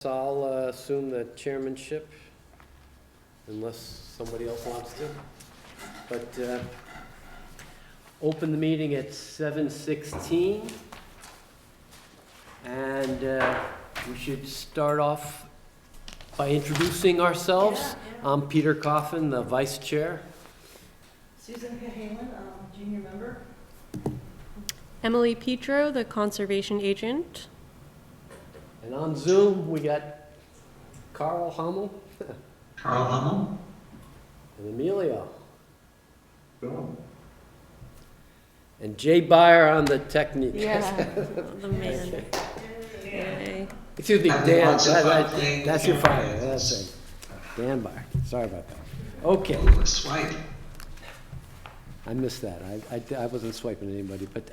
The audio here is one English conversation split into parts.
I'll assume the chairmanship unless somebody else wants to. But open the meeting at 7:16. And we should start off by introducing ourselves. I'm Peter Coffin, the vice chair. Susan Cahalan, junior member. Emily Petro, the conservation agent. And on Zoom, we got Carl Hummel Carl Hummel. and Emilio. And Jay Byer on the technique. The man. Yay. Excuse me, I've Dan, been watching something. that's your father, that's it. Dan Byer, sorry about that. Okay, Ooh, a swipe. I missed that, I wasn't swiping anybody, but,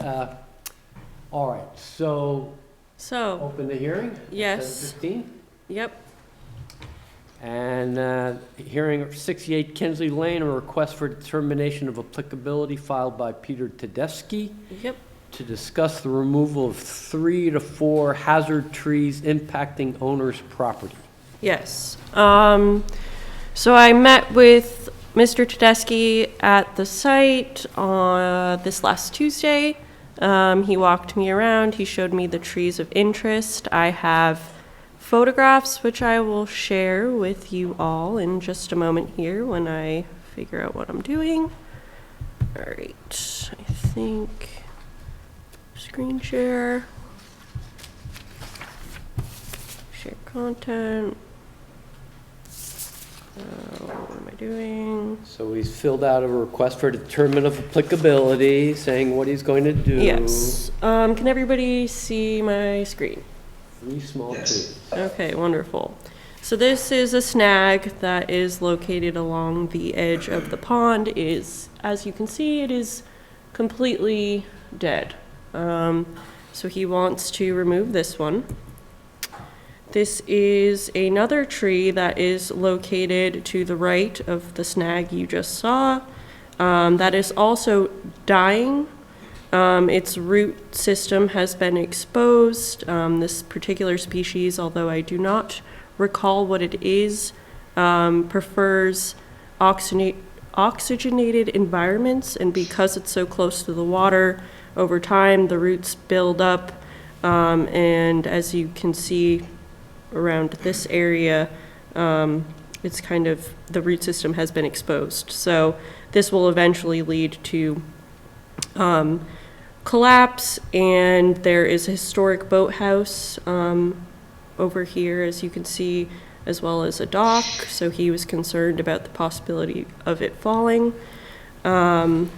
all right, so, So, open the hearing? Yes. 7:15? yep, And hearing of 68 Kinsley Lane, a request for determination of applicability filed by Peter Tedeschi yep. to discuss the removal of 3 to 4 hazard trees impacting owner's property. Yes. So I met with Mr. Tedeschi at the site on this last Tuesday. He walked me around. He showed me the trees of interest. I have photographs which I will share with you all in just a moment here when I figure out what I'm doing. All right, I think screen share, share content. What am I doing? So he's filled out a request for determination of applicability, saying what he's going to do. Yes. Can everybody see my screen? 3 small Yes. trees. Okay, wonderful. So this is a snag that is located along the edge of the pond. As you can see, it is completely dead. So he wants to remove this one. This is another tree that is located to the right of the snag you just saw. That is also dying. Its root system has been exposed. This particular species, although I do not recall what it is, prefers oxygenated environments, and because it's so close to the water, over time the roots build up, and as you can see around this area, it's kind of, the root system has been exposed. So this will eventually lead to collapse, and there is a historic boathouse over here, as you can see, as well as a dock, so he was concerned about the possibility of it falling. So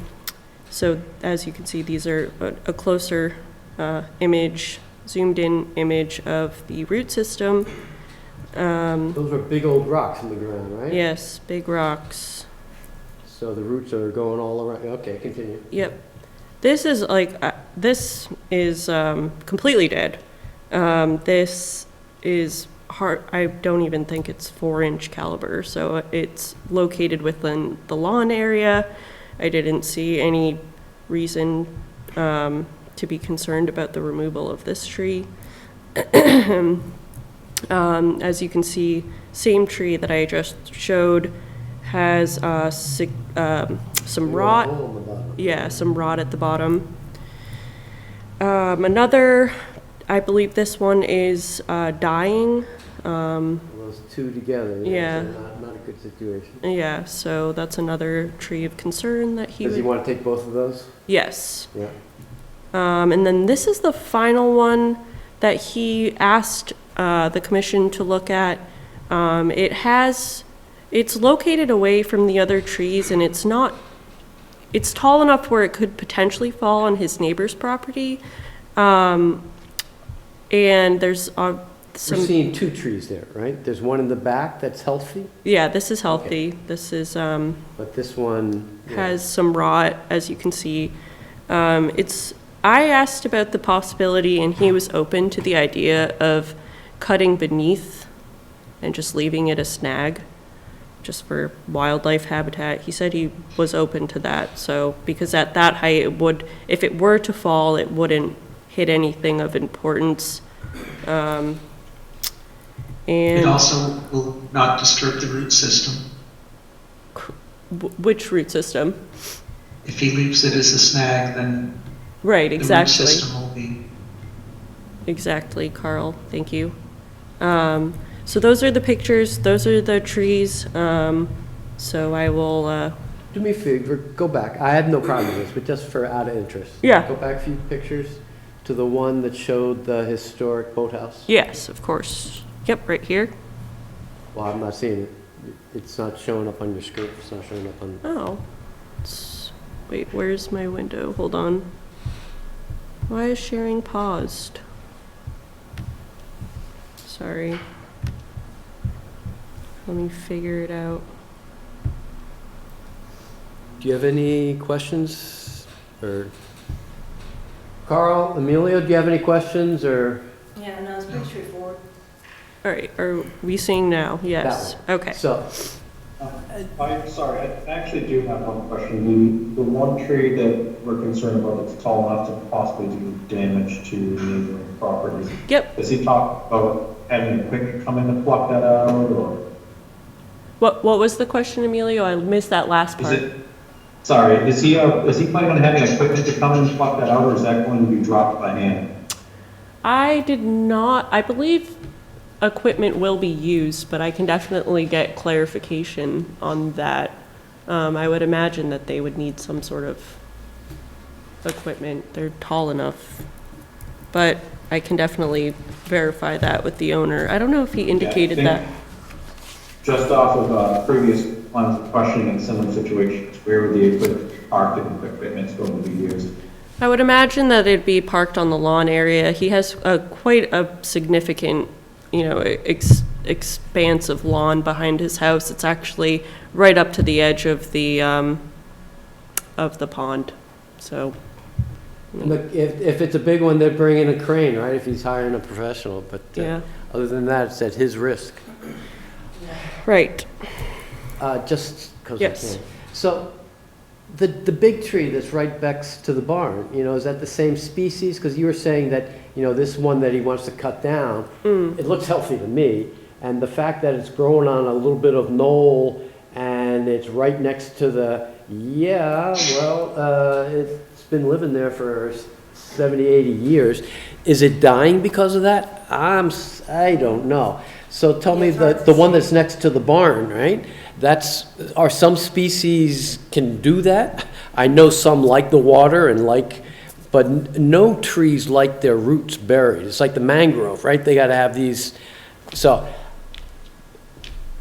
as you can see, these are a closer image, zoomed in image of the root system. Those are big old rocks in the ground, right? Yes, big rocks. So the roots are going all around. Okay, continue. Yep. This is completely dead. This is hard. I don't even think it's 4-inch caliber. So it's located within the lawn area. I didn't see any reason to be concerned about the removal of this tree. As you can see, same tree that I just showed has some rot. Hole in the bottom. Yeah, some rot at the bottom. Another, I believe this one is dying. Those two together. Yeah. So not a good situation. Yeah, so that's another tree of concern that he Does he would. want to take both of those? Yes. Yeah. And then this is the final one that he asked the commission to look at. It's located away from the other trees, and it's tall enough where it could potentially fall on his neighbor's property. And there's We're some, seeing 2 trees there, right? There's one in the back that's healthy, yeah, this is healthy. This is, but this one yeah. has some rot, as you can see. I asked about the possibility, and he was open to the idea of cutting beneath and just leaving it a snag, just for wildlife habitat. He said he was open to that. So, because at that height, if it were to fall, it wouldn't hit anything of importance. It And also will not disturb the root system. which root system? If he leaves it as a snag, then Right, the root exactly. system will be. Exactly, Carl, thank you. So those are the pictures, those are the trees. So I will, Do me a favor, go back. I have no problem with this, but just for out of interest. Yeah. Go back a few pictures to the one that showed the historic boathouse. yes, of course. Yep, right here. Well, I'm not seeing it. It's not showing up on your screen. It's not showing up on. Oh, wait, where's my window? Hold on. Why is sharing paused? Sorry. Let me figure it out. Do you have any questions? Or Carl, Emilio, do you have any questions or? Yeah, no, it's pretty straightforward. All right, are we seeing now? Yes. Okay. So, I'm sorry, I actually do have one question. The one tree that we're concerned about that's tall enough to possibly do damage to neighboring properties. Yep. Does he talk about having equipment come in to pluck that out, or What was the question, Emilio? I missed that last is part. it? Sorry, is he planning on having equipment to come in and pluck that out, or is that going to be dropped by hand? I did not, I believe equipment will be used, but I can definitely get clarification on that. I would imagine that they would need some sort of equipment. They're tall enough. But I can definitely verify that with the owner. I don't know if he indicated think that. Just off of previous lines of questioning in similar situations, where would the equipment be parked and equipment's going to be used? I would imagine that it'd be parked on the lawn area. He has quite a significant, expansive lawn behind his house. It's actually right up to the edge of the pond. So, look, if it's a big one, they'd bring in a crane, right? If he's hiring a professional, but yeah, other than that, it's at his risk. right. Just because Yes. I can. So, the big tree that's right next to the barn, is that the same species? Because you were saying that, this one that he wants to cut down, it looks healthy to me. And the fact that it's growing on a little bit of knoll and it's right next to it's been living there for 70, 80 years. Is it dying because of that? I don't know. So tell me, the one that's next to the barn, right? Are some species can do that? I know some like the water but no trees like their roots buried. It's like the mangrove, right? They gotta have these, so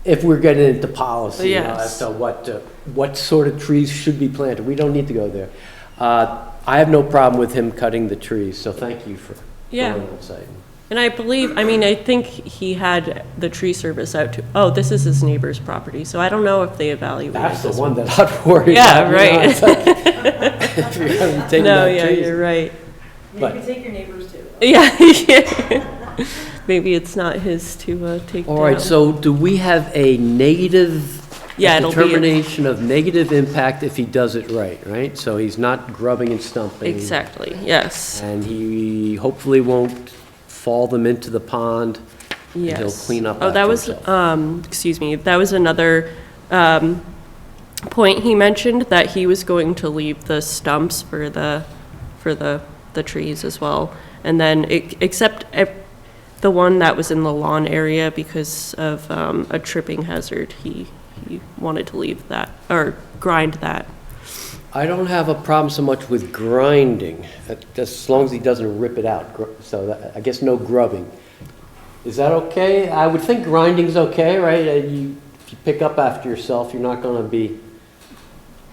if we're getting into policy, Yes. as to what sort of trees should be planted, we don't need to go there. I have no problem with him cutting the trees, so thank you for Yeah. going on site. And I think he had the tree service out to, this is his neighbor's property, so I don't know if they evaluated That's the this one that I'd worry Yeah, about. right. It's like, if you're gonna be taking No, down yeah, trees. you're right. You But- can take your neighbors too. Yeah, yeah. Maybe it's not his to take down. All right, so do we have a negative Yeah, it'll be a- determination of negative impact if he does it right? So he's not grubbing and stumping. Exactly, yes, And he hopefully won't fall them into the pond. yes. he'll clean up Oh, that after was, himself. excuse me, that was another, point he mentioned, that he was going to leave the stumps for the trees as well. And then, except the one that was in the lawn area because of, a tripping hazard, he wanted to leave that, or grind that. I don't have a problem so much with grinding, as long as he doesn't rip it out. I guess no grubbing. Is that okay? I would think grinding's okay, right? If you pick up after yourself, you're not gonna be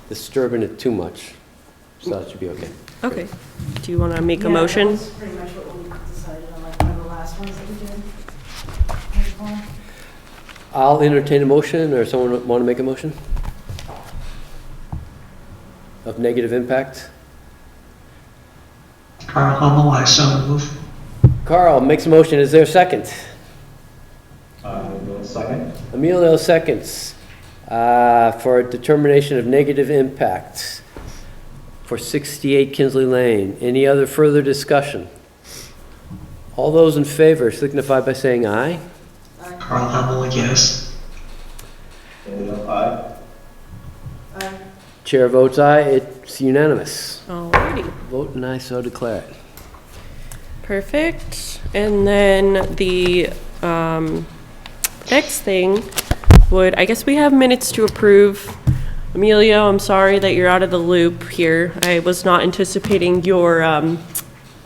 disturbing it too much. So that should be okay. Okay. Do you want to make a Yeah, motion? that was pretty much what we decided on, like, one of the last ones that we did. Like, well, I'll entertain a motion, or someone want to make a motion? Of negative impact? Carl Hummel, I so move. Carl makes a motion, is there a second? Second? Emilio seconds, for a determination of negative impact for 68 Kinsley Lane. Any other further discussion? All those in favor signify by saying aye. Carl Hummel, yes. Emilio, aye. Aye. Chair votes aye, it's unanimous. Alrighty. Vote and I so declare it. Perfect. And then the next thing I guess we have minutes to approve. Emilio, I'm sorry that you're out of the loop here. I was not anticipating your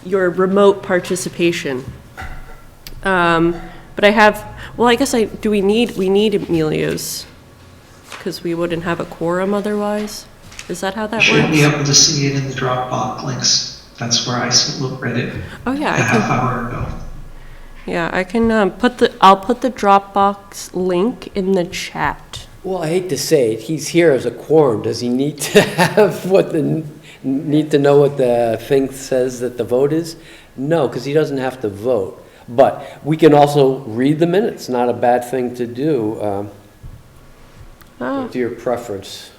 remote participation. But I have, well, I guess we need Emilio's, because we wouldn't have a quorum otherwise. Is that how You that should be works? able to see it in the Dropbox links. That's where I read it Oh, yeah, a I half can, hour ago. yeah, I can, I'll put the Dropbox link in the chat. Well, I hate to say it, he's here as a quorum. Does he need to have need to know what the thing says that the vote is? No, because he doesn't have to vote. But we can also read the minutes, not a bad thing to do, Oh, to your preference.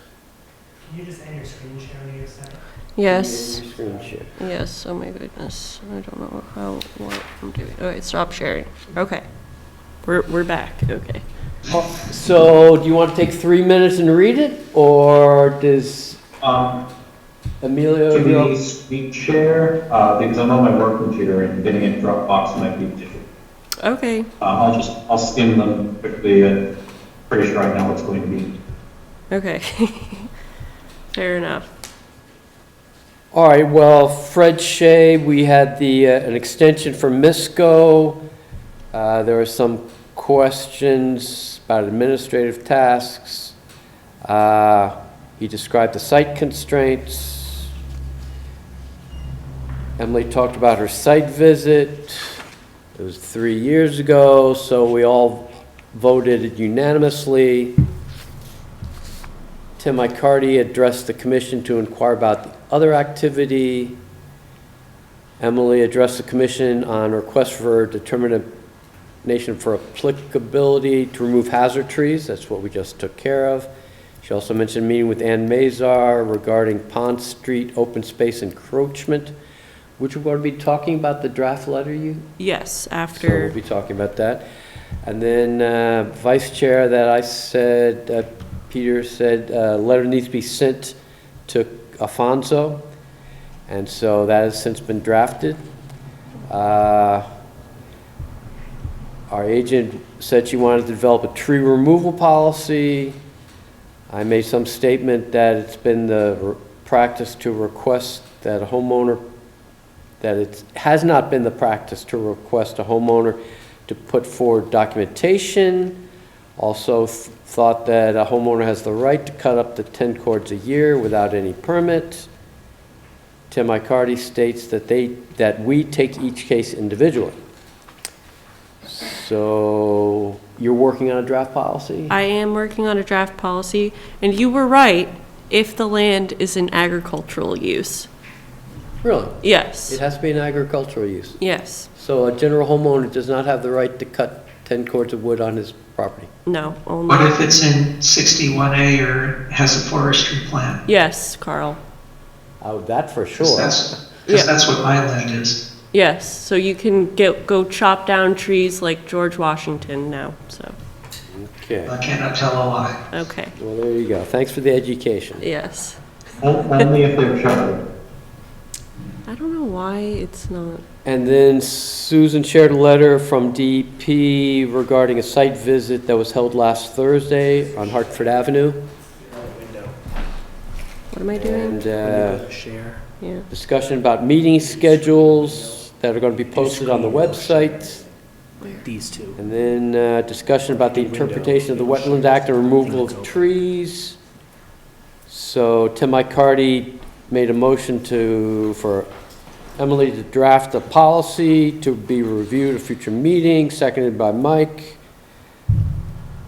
Can you just end your screen share when you accept? yes, Your screen share. yes, oh my goodness, I don't know what I'm doing. Okay, stop sharing. Okay, we're back, okay. So, do you want to take 3 minutes and read it, or does Emilio? To the screen share, because I'm on my work computer and getting it Dropbox might be difficult. Okay, I'll skim them quickly and pretty sure I know what's going to be. okay. Fair enough. All right, well, Fred Shea, we had an extension for MISCO. There were some questions about administrative tasks. He described the site constraints. Emily talked about her site visit. It was 3 years ago, so we all voted unanimously. Tim Icardi addressed the commission to inquire about the other activity. Emily addressed the commission on request for determination for applicability to remove hazard trees. That's what we just took care of. She also mentioned a meeting with Ann Mazar regarding Pond Street open space encroachment, which we're going to be talking about the draft letter Yes, So after, we'll be talking about that. And then vice chair that I said, Peter said, letter needs to be sent to Afonso. And so that has since been drafted. Our agent said she wanted to develop a tree removal policy. I made some statement that it's been the practice to request that a homeowner, that it has not been the practice to request a homeowner to put forward documentation. Also thought that a homeowner has the right to cut up to 10 cords a year without any permit. Tim Icardi states that we take each case individually. So you're working on a draft policy? I am working on a draft policy, and you were right, if the land is in agricultural use. Really? Yes, It has to be an agricultural use. yes, So a general homeowner does not have the right to cut 10 cords of wood on his property? no, What only, if it's in 61A or has a forestry plan? yes, Carl. Oh, that for Because sure. Yeah. that's what my land is. Yes, so you can go chop down trees like George Washington now, so, Okay, I cannot tell a lie. okay, well, there you go. Thanks for the education. yes. Only if they're shuttered. I don't know why it's not, And then Susan shared a letter from DEP regarding a site visit that was held last Thursday on Hartford Avenue. Window. what am I doing? And Share. Yeah, discussion about meeting schedules that are going to be posted on the website. These two. And then discussion about the interpretation of the Wetland Act and removal of trees. So Tim Icardi made a motion for Emily to draft a policy to be reviewed at a future meeting, seconded by Mike.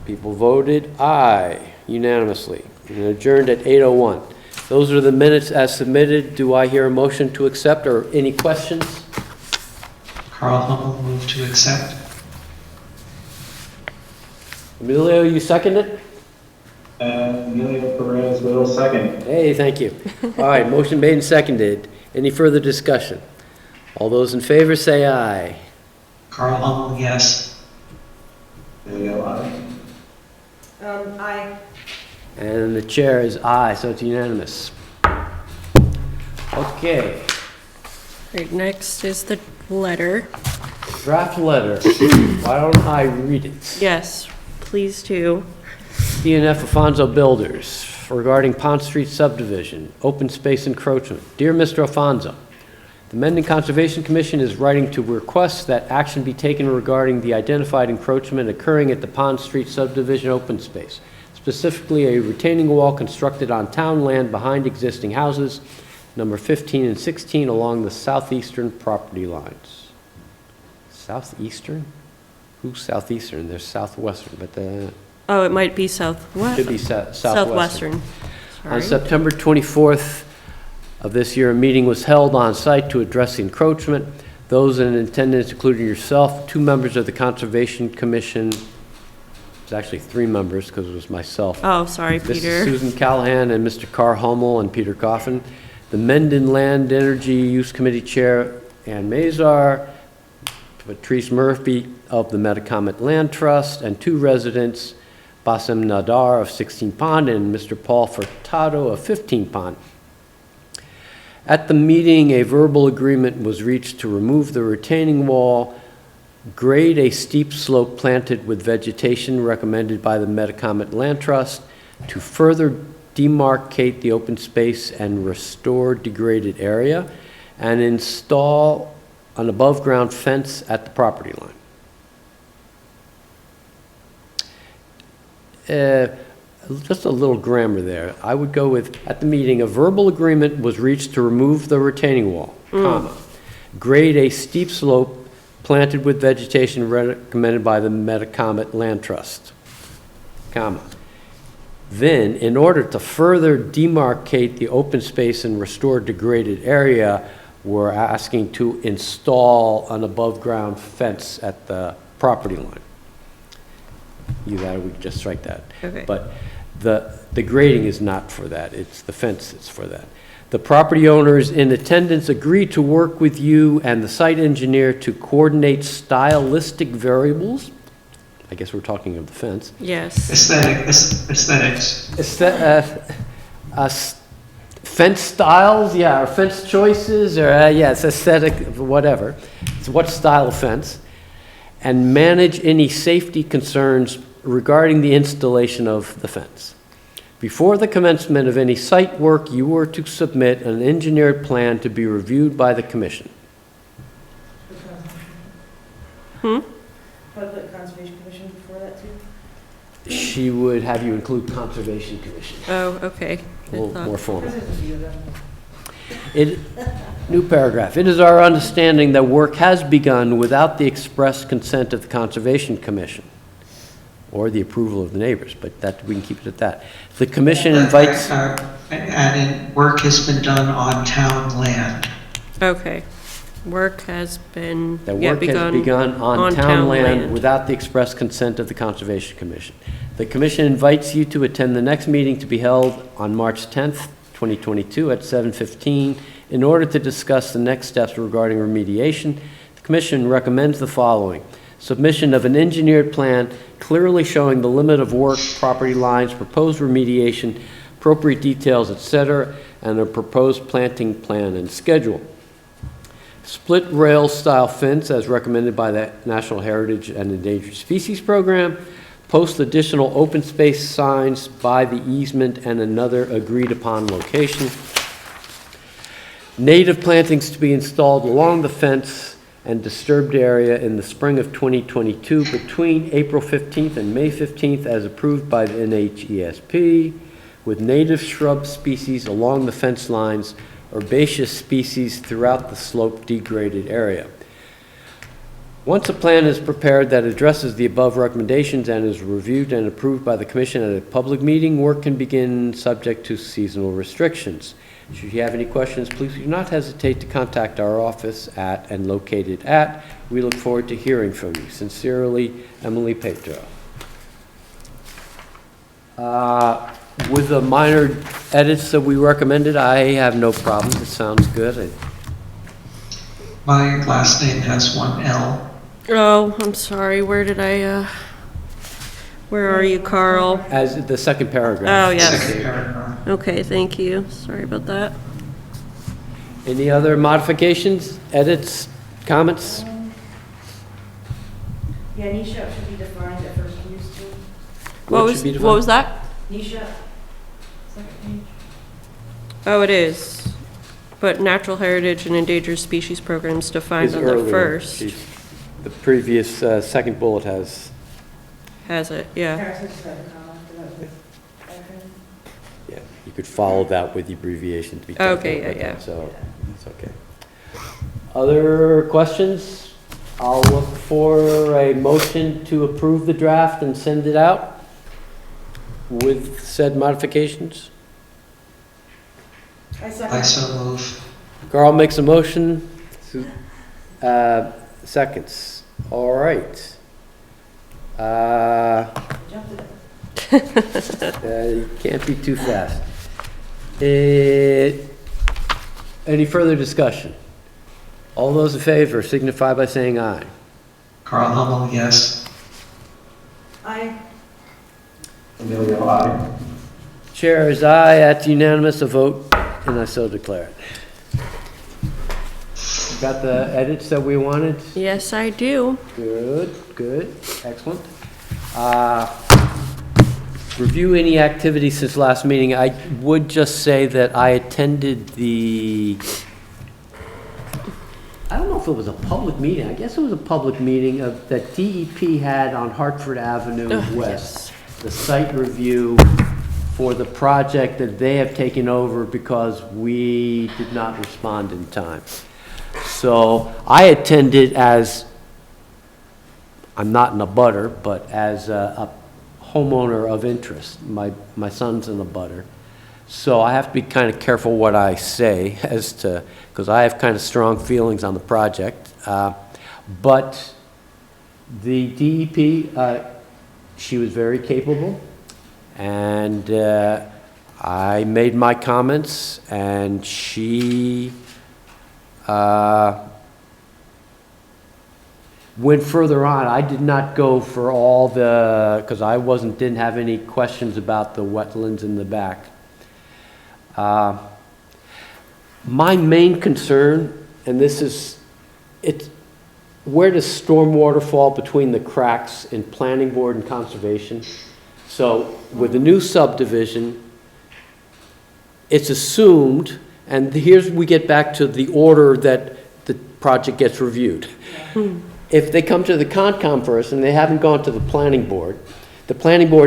People voted aye unanimously, and adjourned at 8:01. Those are the minutes as submitted. Do I hear a motion to accept, or any questions? Carl Hummel moved to accept. Emilio, you second it? Emilio Perez will second. Hey, thank you. All right, motion made and seconded. Any further discussion? All those in favor say aye. Carl Hummel, yes. Dale, aye. Aye. And the chair is aye, so it's unanimous. Okay, Right, next is the letter. draft letter. Why don't I read it? Yes, please do. DNF Alfonso Builders regarding Pond Street subdivision, open space encroachment. Dear Mr. Alfonso, the Mendon Conservation Commission is writing to request that action be taken regarding the identified encroachment occurring at the Pond Street subdivision open space, specifically a retaining wall constructed on town land behind existing houses, number 15 and 16 along the southeastern property lines. Southeastern? Who's southeastern? There's southwestern, but the, Oh, it might be southwest. should be southwestern. Southwestern. On Sorry. September 24th of this year, a meeting was held on site to address the encroachment. Those in attendance, including yourself, 2 members of the Conservation Commission, it's actually 3 members because it was myself. Oh, sorry, Mrs. Peter. Susan Callahan and Mr. Carr Hummel and Peter Coffin. The Mendon Land Energy Use Committee Chair, Ann Mazar, Patrice Murphy of the Metacomet Land Trust, and 2 residents, Bassem Nadar of 16 Pond and Mr. Paul Furtado of 15 Pond. At the meeting, a verbal agreement was reached to remove the retaining wall, grade a steep slope planted with vegetation recommended by the Metacomet Land Trust to further demarcate the open space and restore degraded area, and install an above-ground fence at the property line. Just a little grammar there. I would go with, at the meeting, a verbal agreement was reached to remove the retaining wall, comma, grade a steep slope planted with vegetation recommended by the Metacomet Land Trust, comma. Then, in order to further demarcate the open space and restore degraded area, we're asking to install an above-ground fence at the property line. Either that or we could just strike that. Okay. But the grading is not for that, it's the fence that's for that. The property owners in attendance agreed to work with you and the site engineer to coordinate stylistic variables. I guess we're talking of the fence. Yes. Aesthetics. Fence styles, yeah, or fence choices, or, yeah, it's aesthetic, whatever. It's what style of fence. And manage any safety concerns regarding the installation of the fence. Before the commencement of any site work, you were to submit an engineered plan to be reviewed by the commission. Public Conservation Commission before that too? She would have you include Conservation Commission, Oh, okay. a little more formal. Because there's a few of them. New paragraph. It is our understanding that work has begun without the express consent of the Conservation Commission or the approval of the neighbors, but that, we can keep it at that. The commission invites, And work has been done on town land. Okay. Work has been, that yeah, work has begun on on town town land land. without the express consent of the Conservation Commission. The commission invites you to attend the next meeting to be held on March 10th, 2022 at 7:15 in order to discuss the next steps regarding remediation. The commission recommends the following: submission of an engineered plan clearly showing the limit of work, property lines, proposed remediation, appropriate details, etc., and a proposed planting plan and schedule. Split rail style fence as recommended by the National Heritage and Endangered Species Program. Post additional open space signs by the easement and another agreed upon location. Native plantings to be installed along the fence and disturbed area in the spring of 2022 between April 15th and May 15th as approved by the NHESP, with native shrub species along the fence lines, herbaceous species throughout the slope degraded area. Once a plan is prepared that addresses the above recommendations and is reviewed and approved by the commission at a public meeting, work can begin subject to seasonal restrictions. Should you have any questions, please do not hesitate to contact our office at and located at. We look forward to hearing from you. Sincerely, Emily Petro. With the minor edits that we recommended, I have no problem. It sounds good. My last name has one L. Oh, I'm sorry. Where did I, Where are you, Carl? As the second paragraph. Oh, yes. Second paragraph. Okay, thank you. Sorry about that. Any other modifications, edits, comments? Yeah, niche up should be defined at first use too. should be What defined? was that? Niche up, second page. Oh, it is. But natural heritage and endangered species programs defined Is on the earlier. first. The previous, second bullet has, Has it, yeah. Harrison just had a comma after that with acronym. yeah, you could follow that with the abbreviation to be. Okay, technical, yeah. So, it's okay. Other questions? I'll look for a motion to approve the draft and send it out with said modifications. I I second. so move. Carl makes a motion, seconds. All right. Jumped it. You can't be too fast. Any further discussion? All those in favor signify by saying aye. Carl Hummel, yes. I, Emilio, aye. Chair is aye, at unanimous, a vote, and I so declare it. Got the edits that we wanted? Yes, I do. Good, good, excellent. Review any activity since last meeting. I would just say that I attended the, I don't know if it was a public meeting, I guess it was a public meeting of, that DEP had on Hartford Avenue West. The site review for the project that they have taken over because we did not respond in time. So I attended as, I'm not in a butter, but as a homeowner of interest. My son's in a butter. So I have to be kind of careful what I say as to, because I have kind of strong feelings on the project. But the DEP, she was very capable, and I made my comments, and she went further on. I did not go for all the, because I didn't have any questions about the wetlands in the back. My main concern, and this is, where does stormwater fall between the cracks in planning board and conservation? So with the new subdivision, it's assumed, and here's, we get back to the order that the project gets reviewed. If they come to the Concom first and they haven't gone to the planning board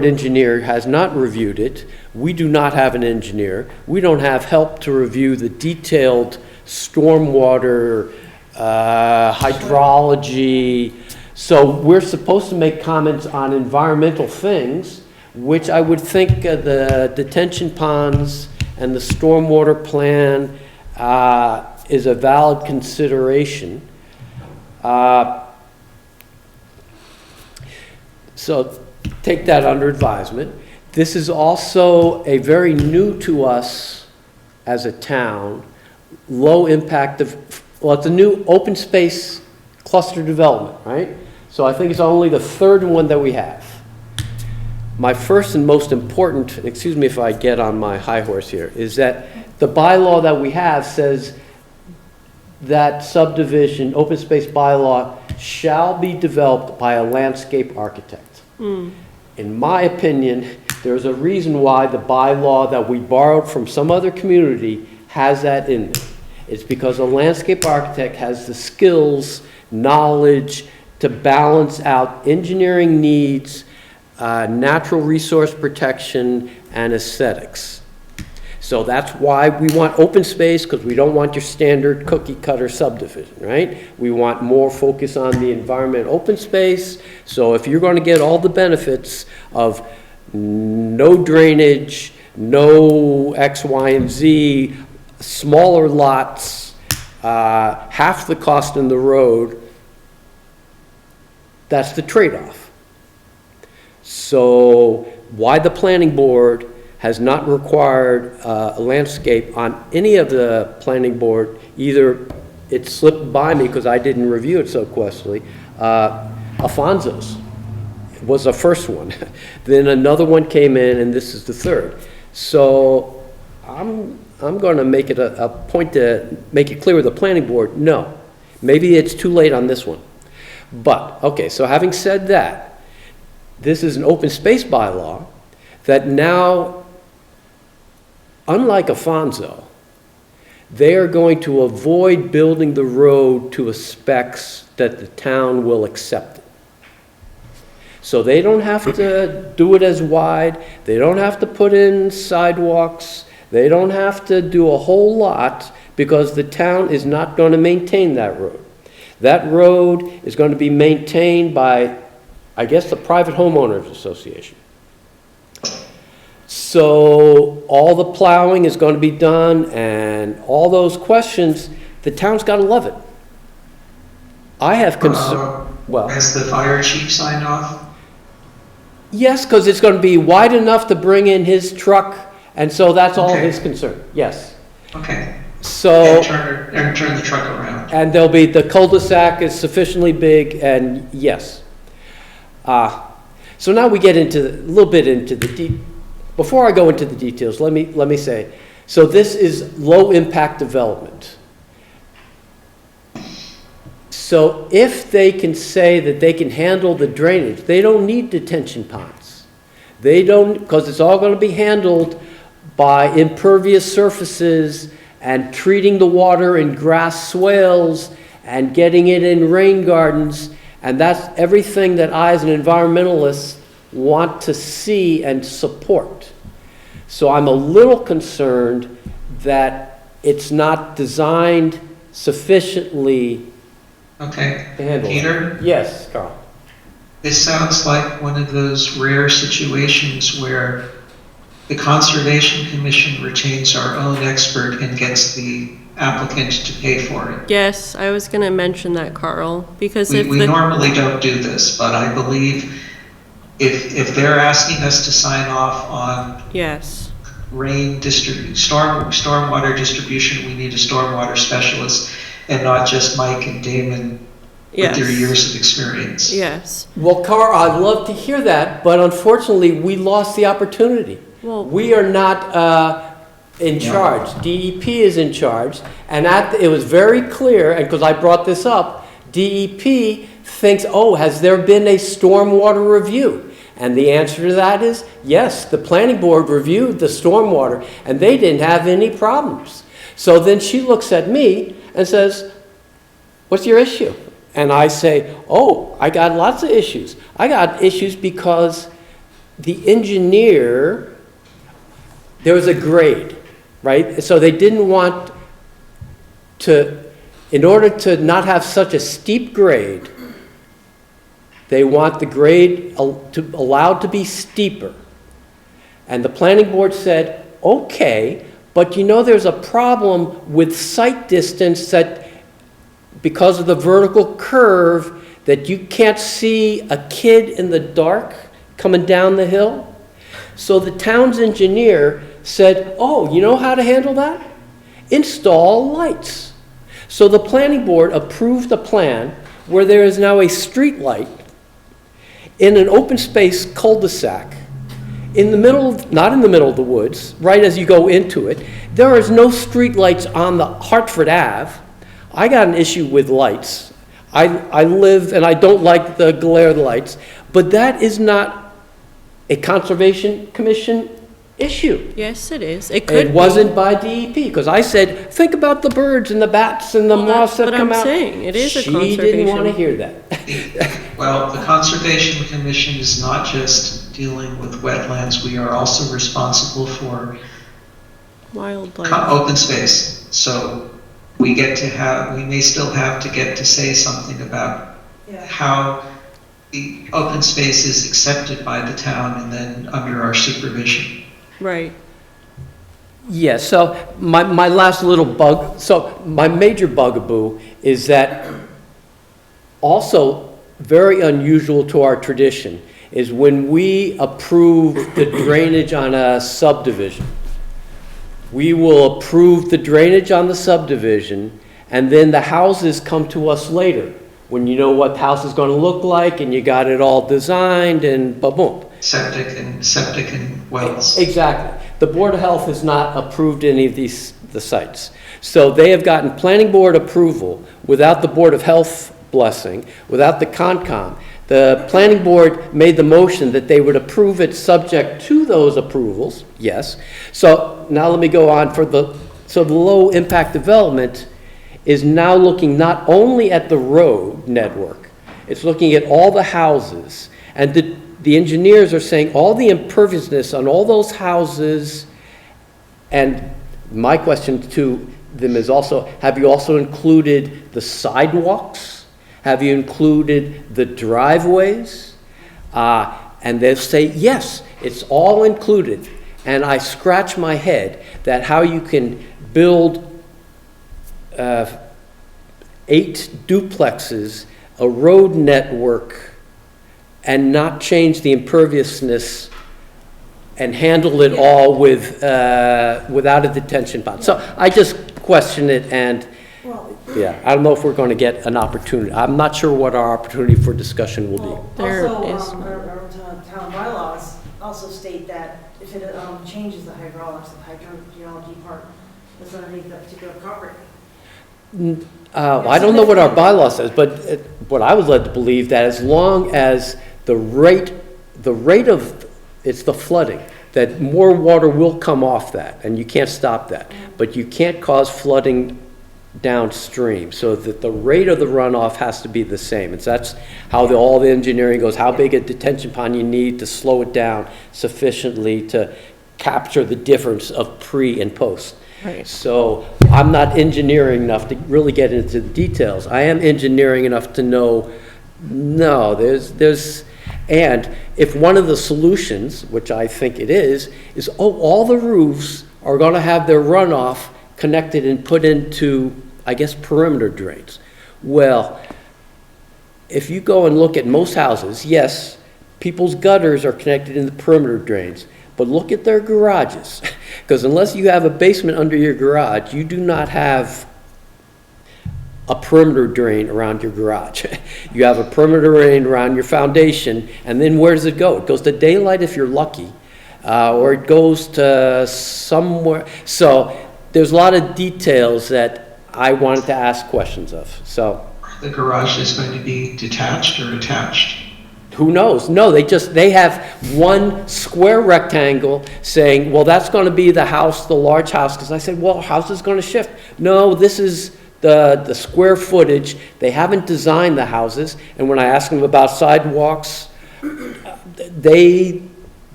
engineer has not reviewed it, we do not have an engineer, we don't have help to review the detailed stormwater, hydrology. So we're supposed to make comments on environmental things, which I would think the detention ponds and the stormwater plan is a valid consideration. So take that under advisement. This is also a very new to us as a town, low impact of, well, it's a new open space cluster development, right? So I think it's only the third one that we have. My first and most important, excuse me if I get on my high horse here, is that the bylaw that we have says that subdivision, open space bylaw, shall be developed by a landscape architect. In my opinion, there's a reason why the bylaw that we borrowed from some other community has that in there. It's because a landscape architect has the skills, knowledge to balance out engineering needs, natural resource protection, and aesthetics. So that's why we want open space, because we don't want your standard cookie cutter subdivision, right? We want more focus on the environment open space. So if you're going to get all the benefits of no drainage, no X, Y, and Z, smaller lots, half the cost in the road, that's the trade-off. So why the planning board has not required a landscape on any of the planning board, either it slipped by me because I didn't review it so closely, Alfonso's. was the first one. Then another one came in, and this is the third. So I'm going to make it a point to make it clear with the planning board, no. Maybe it's too late on this one. But, okay, so having said that, this is an open space bylaw that now, unlike Afonso, they are going to avoid building the road to a specs that the town will accept it. So they don't have to do it as wide, they don't have to put in sidewalks, they don't have to do a whole lot because the town is not going to maintain that road. That road is going to be maintained by, I guess, the Private Homeowners Association. So all the plowing is going to be done and all those questions, the town's got to love it. I have concern, well, Has the fire chief signed off? yes, because it's going to be wide enough to bring in his truck, and so that's all Okay. his concern, yes. Okay. So, And turn the truck around. and there'll be, the cul-de-sac is sufficiently big, and yes. So now we get into, a little bit into the before I go into the details, let me say, so this is low-impact development. So if they can say that they can handle the drainage, they don't need detention ponds. They don't, because it's all going to be handled by impervious surfaces and treating the water in grass swales and getting it in rain gardens, and that's everything that I as an environmentalist want to see and support. So I'm a little concerned that it's not designed sufficiently Okay. to handle it. Peter, Yes, Carl. this sounds like one of those rare situations where the Conservation Commission retains our own expert and gets the applicant to pay for it. Yes, I was gonna mention that, Carl, because if We the, normally don't do this, but I believe if they're asking us to sign off on yes, stormwater distribution, we need a stormwater specialist and not just Mike and Damon with their yes, years of experience. yes. Well, Carl, I'd love to hear that, but unfortunately, we lost the opportunity. Well, We are not in charge. DEP is in charge, and it was very clear, and because I brought this up, DEP thinks, oh, has there been a stormwater review? And the answer to that is, yes, the planning board reviewed the stormwater, and they didn't have any problems. So then she looks at me and says, what's your issue? And I say, oh, I got lots of issues. I got issues because the engineer, there was a grade, right? So they didn't want to, in order to not have such a steep grade, they want the grade allowed to be steeper. And the planning board said, okay, but you know there's a problem with sight distance that because of the vertical curve that you can't see a kid in the dark coming down the hill. So the town's engineer said, oh, you know how to handle that? Install lights. So the planning board approved a plan where there is now a street light in an open space cul-de-sac in the middle, not in the middle of the woods, right as you go into it. There is no street lights on the Hartford Ave. I got an issue with lights. I live, and I don't like the glare of the lights, but that is not a Conservation Commission issue. yes, it is. It could It wasn't by DEP, because I said, think about the birds and the bats and the Well, moths that's that what come I'm out. saying. It is a She didn't want to conservation. hear that. Well, the Conservation Commission is not just dealing with wetlands, we are also responsible for Wildlife. open space. So we may still have to get to say something about Yeah. how the open space is accepted by the town and then under our supervision. Right. Yeah, so my last little my major bugaboo is that also very unusual to our tradition is when we approve the drainage on a subdivision. We will approve the drainage on the subdivision, and then the houses come to us later when you know what the house is going to look like and you got it all designed and boom. Septic and wells. Exactly. The Board of Health has not approved any of the sites. So they have gotten planning board approval without the Board of Health blessing, without the Concom. The planning board made the motion that they would approve it subject to those approvals, yes. So now let me go on so the low impact development is now looking not only at the road network, it's looking at all the houses. And the engineers are saying all the imperviousness on all those houses, and my question to them is also, have you also included the sidewalks? Have you included the driveways? And they'll say, yes, it's all included. And I scratch my head that how you can build 8 duplexes, a road network, and not change the imperviousness and handle it all with, without a detention pond. So I just question it, and Well, yeah, I don't know if we're going to get an opportunity. I'm not sure what our opportunity for discussion will well, be. There also, is our town bylaws also state that if it changes the hydrogeology part that's underneath that particular property. I don't know what our bylaw says, but what I was led to believe that as long as the rate of, it's the flooding, that more water will come off that, and you can't stop that. But you can't cause flooding downstream, so that the rate of the runoff has to be the same. And so that's how all the engineering goes, how big a detention pond you need to slow it down sufficiently to capture the difference of pre and post. Right. So I'm not engineering enough to really get into the details. I am engineering enough to know, no, and if one of the solutions, which I think it is all the roofs are gonna have their runoff connected and put into, I guess, perimeter drains. Well, if you go and look at most houses, yes, people's gutters are connected in the perimeter drains, but look at their garages. Because unless you have a basement under your garage, you do not have a perimeter drain around your garage. You have a perimeter drain around your foundation, and then where does it go? It goes to daylight if you're lucky, or it goes to somewhere. So there's a lot of details that I wanted to ask questions of. So The garage is going to be detached or attached? who knows? No, they have one square rectangle saying, well, that's going to be the house, the large house. Because I said, well, house is going to shift. No, this is the square footage. They haven't designed the houses. And when I asked them about sidewalks, they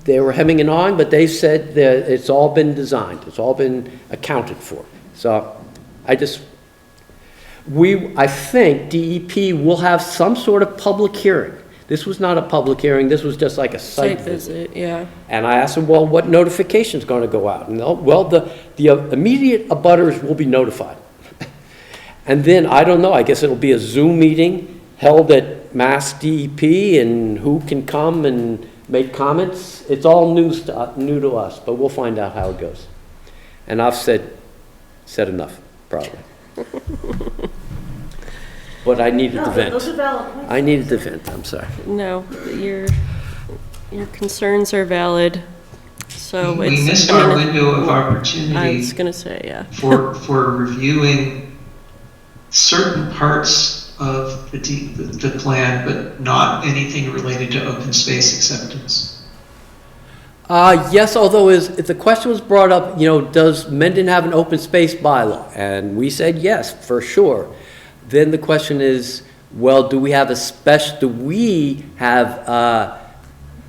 were hemming and hawing, but they said that it's all been designed. It's all been accounted for. So I think DEP will have some sort of public hearing. This was not a public hearing, this was just like a site visit. yeah. And I asked them, well, what notification's gonna go out? And well, the immediate abutters will be notified. And then, I don't know, I guess it'll be a Zoom meeting held at Mass DEP, and who can come and make comments. It's all new to us, but we'll find out how it goes. And I've said enough, probably. But I needed to vent. Those are valid points. I needed to vent, I'm sorry. No, your concerns are valid, so We it's. missed I our mean, window of I opportunity was gonna say, yeah. for reviewing certain parts of the plan, but not anything related to open space acceptance. Yes, although if the question was brought up, does Mendon have an open space bylaw? And we said yes, for sure. Then the question is, well, do we have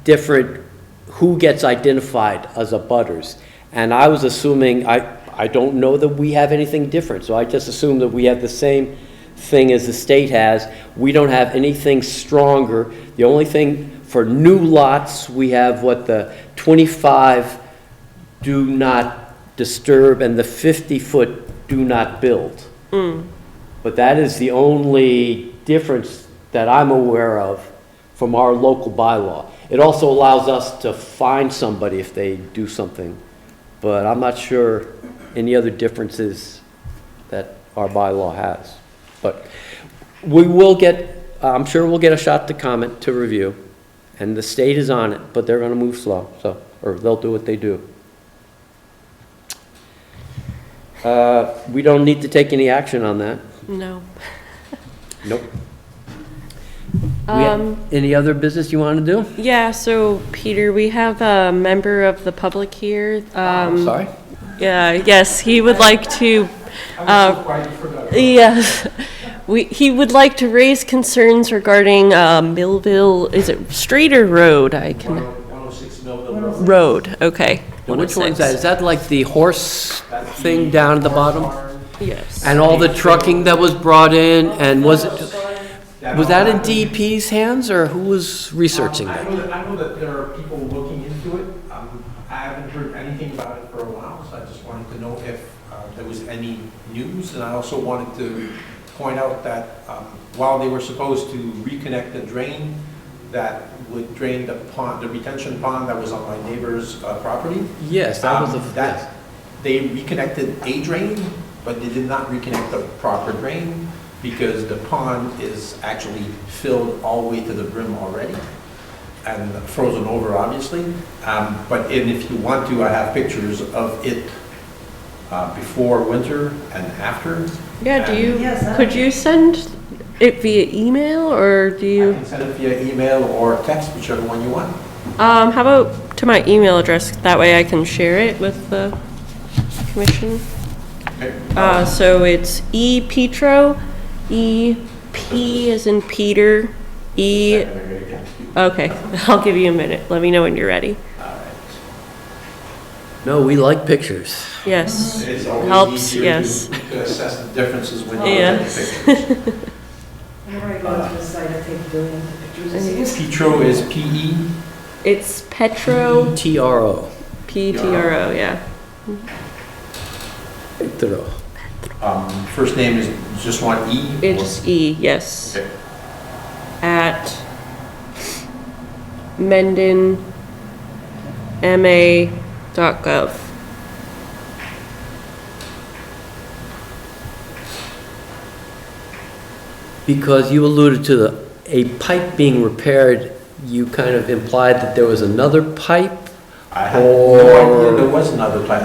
different, who gets identified as abutters? And I was assuming, I don't know that we have anything different, so I just assume that we have the same thing as the state has. We don't have anything stronger. The only thing for new lots, we have the 25 do not disturb and the 50-foot do not build. But that is the only difference that I'm aware of from our local bylaw. It also allows us to fine somebody if they do something, but I'm not sure any other differences that our bylaw has. But we will get, I'm sure we'll get a shot to comment, to review, and the state is on it, but they're gonna move slow, so, or they'll do what they do. We don't need to take any action on that. No. Nope. Any other business you want to do? Yeah, so Peter, we have a member of the public here. Sorry? Yeah, yes, he would like to, yes, he would like to raise concerns regarding Millville, is it Street or Road? I can. 106 Millville Road. Road, okay. And which one's 106. that? Is that like the horse thing down at the bottom? Yes. And all the trucking that was brought in, and was that in DEP's hands, or who was researching I that? know that there are people looking into it. I haven't heard anything about it for a while, so I just wanted to know if there was any news. And I also wanted to point out that while they were supposed to reconnect the drain that would drain the pond, the retention pond that was on my neighbor's property, Yes, that was the, that they reconnected a drain, but they did not reconnect the proper drain because the pond is actually filled all the way to the brim already and frozen over, obviously. And if you want to, I have pictures of it before winter and after. Yeah, do you, Yes, could you send it via email, or do I you? can send it via email or text, whichever one you want. How about to my email address? That way I can share it with the commission. Okay. So it's ePetro, E-P as in Peter, E, okay, I'll give you a minute. Let me know when you're ready. no, we like pictures. Yes, It's always helps, easier yes. to assess the differences when you look Yeah. at the pictures. Whenever I go to the site, I take billions of pictures. and see. Petro is P-E. It's Petro, TRO. P-T-R-O, yeah. Petro. First name is just one E? It's E, yes. Okay. At Mendon, MA.gov. Because you alluded to a pipe being repaired, you kind of implied that there was another pipe? I had no idea there was another pipe.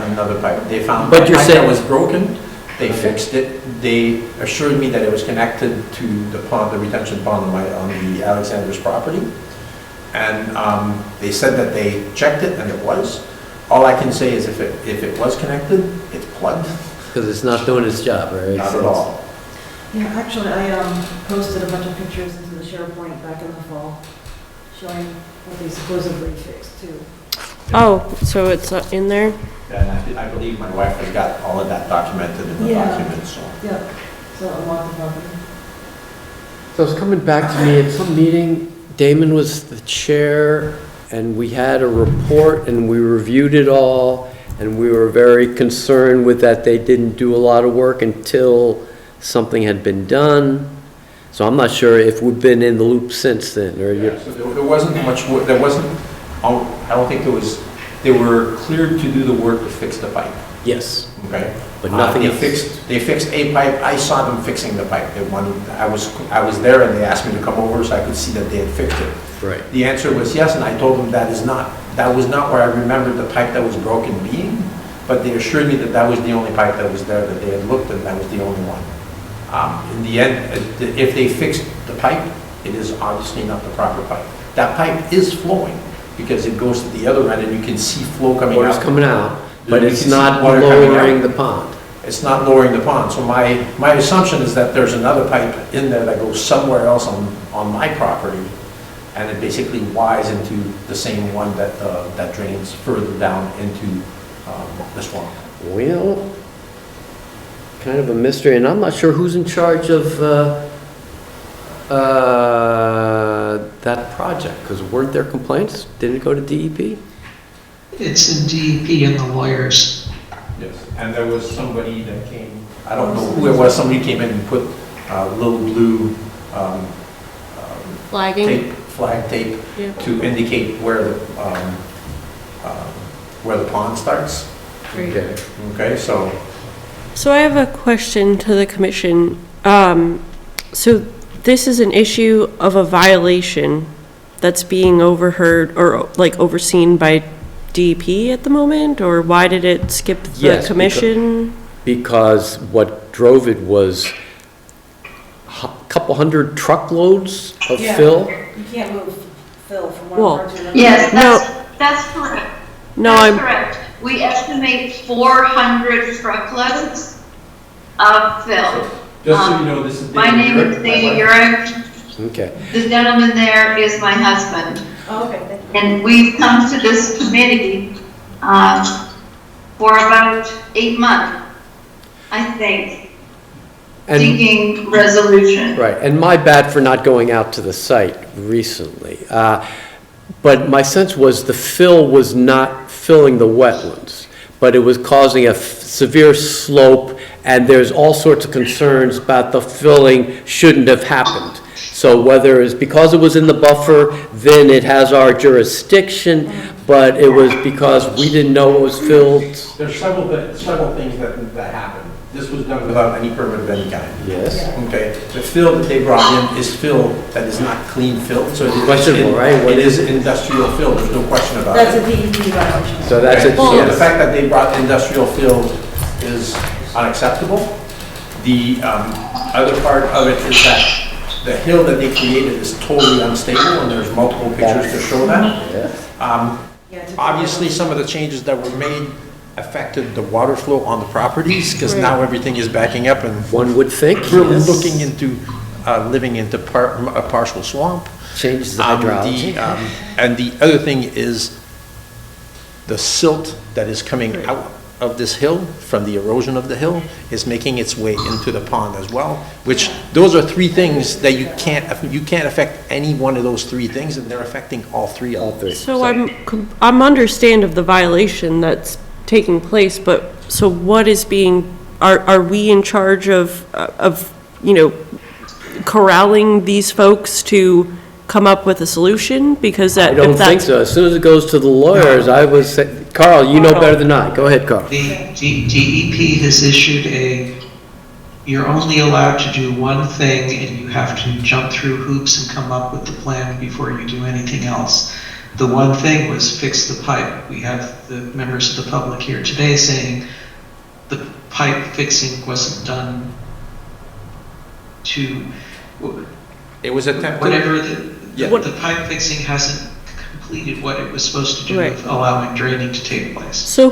They found But a you're pipe saying- that was broken, they fixed it, they assured me that it was connected to the pond, the retention pond on the Alexander's property. And they said that they checked it and it was. All I can say is if it was connected, it's plugged, Because it's not doing its job, right? not at all. Yeah, actually, I posted a bunch of pictures into the SharePoint back in the fall, showing what they supposedly fixed too. Oh, so it's in there? And I believe my wife has got all of that documented in the Yeah. documents, so. Yeah, so unlock the property. So it's coming back to me, at some meeting, Damon was the chair, and we had a report, and we reviewed it all, and we were very concerned with that they didn't do a lot of work until something had been done. So I'm not sure if we've been in the loop since then, or Yeah, you, so there wasn't much work, I don't think they were cleared to do the work to fix the pipe, yes, okay? but nothing They else. they fixed a pipe, I saw them fixing the pipe. I was there and they asked me to come over so I could see that they had fixed it. Right. The answer was yes, and I told them that was not where I remembered the pipe that was broken being, but they assured me that that was the only pipe that was there, that they had looked and that was the only one. In the end, if they fixed the pipe, it is obviously not the proper pipe. That pipe is flowing because it goes to the other end and you can see flow coming out. Water's coming out, but You it's can see not water coming out. lowering the pond. It's not lowering the pond. So my assumption is that there's another pipe in there that goes somewhere else on my property, and it basically wires into the same one that drains further down into the swamp. Well, kind of a mystery, and I'm not sure who's in charge of that project, because weren't there complaints? Didn't it go to DEP? It's in DEP and the lawyers. Yes. And there was somebody that came, I don't know who it was, somebody came in and put little blue Flagging? flag tape Yeah. to indicate where the pond starts. Great. Okay. Okay, so So I have a question to the commission. So this is an issue of a violation that's being overheard or like overseen by DEP at the moment? Or why did it skip the Yes, commission? Because what drove it was a couple hundred truckloads of Yeah. fill. You can't move fill from Well, one part to another. Yes, No. that's correct. No, That's I'm, correct. We estimate 400 truckloads of fill. Just so you know, this is. My name is Dana Urick. Okay. The gentleman there is my husband. Oh, okay, thank you. And we've come to this committee for about 8 months, I think, And, seeking resolution. right, and my bad for not going out to the site recently. But my sense was the fill was not filling the wetlands, but it was causing a severe slope, and there's all sorts of concerns about the filling shouldn't have happened. So whether it's because it was in the buffer, then it has our jurisdiction, but it was because we didn't know it was filled. There's several things that happened. This was done without any permit of any kind. Yes. Okay, the fill that they brought in is fill that is not clean fill, so it is. Questionable, right? What It is is it? industrial fill, there's no question about That's it. a DEP violation. So that's it, So the yes. fact that they brought industrial fill is unacceptable. The other part of it is that the hill that they created is totally unstable, and there's multiple pictures to show that. Yes. Yeah, it's a- Obviously, some of the changes that were made affected the water flow on the properties, because now everything is backing up, and One would think, we're yes. looking into living into a partial swamp. Changes the Um, hydrology. And the other thing is the silt that is coming out of this hill from the erosion of the hill is making its way into the pond as well, which those are three things that you can't affect any one of those three things, and they're affecting all three of them. All three. so I'm understand of the violation that's taking place, but, so what is being, are we in charge of, you know, corralling these folks to come up with a solution? Because that, I don't if think that's, so. As soon as it goes to the lawyers, I was, Carl, you know better than I. Go ahead, Carl. The DEP has issued you're only allowed to do one thing, and you have to jump through hoops and come up with the plan before you do anything else. The one thing was fix the pipe. We have the members of the public here today saying the pipe fixing wasn't done to, It was attempted. whatever, Yeah. the pipe fixing hasn't completed what it was supposed to do Right. with allowing draining to take place. so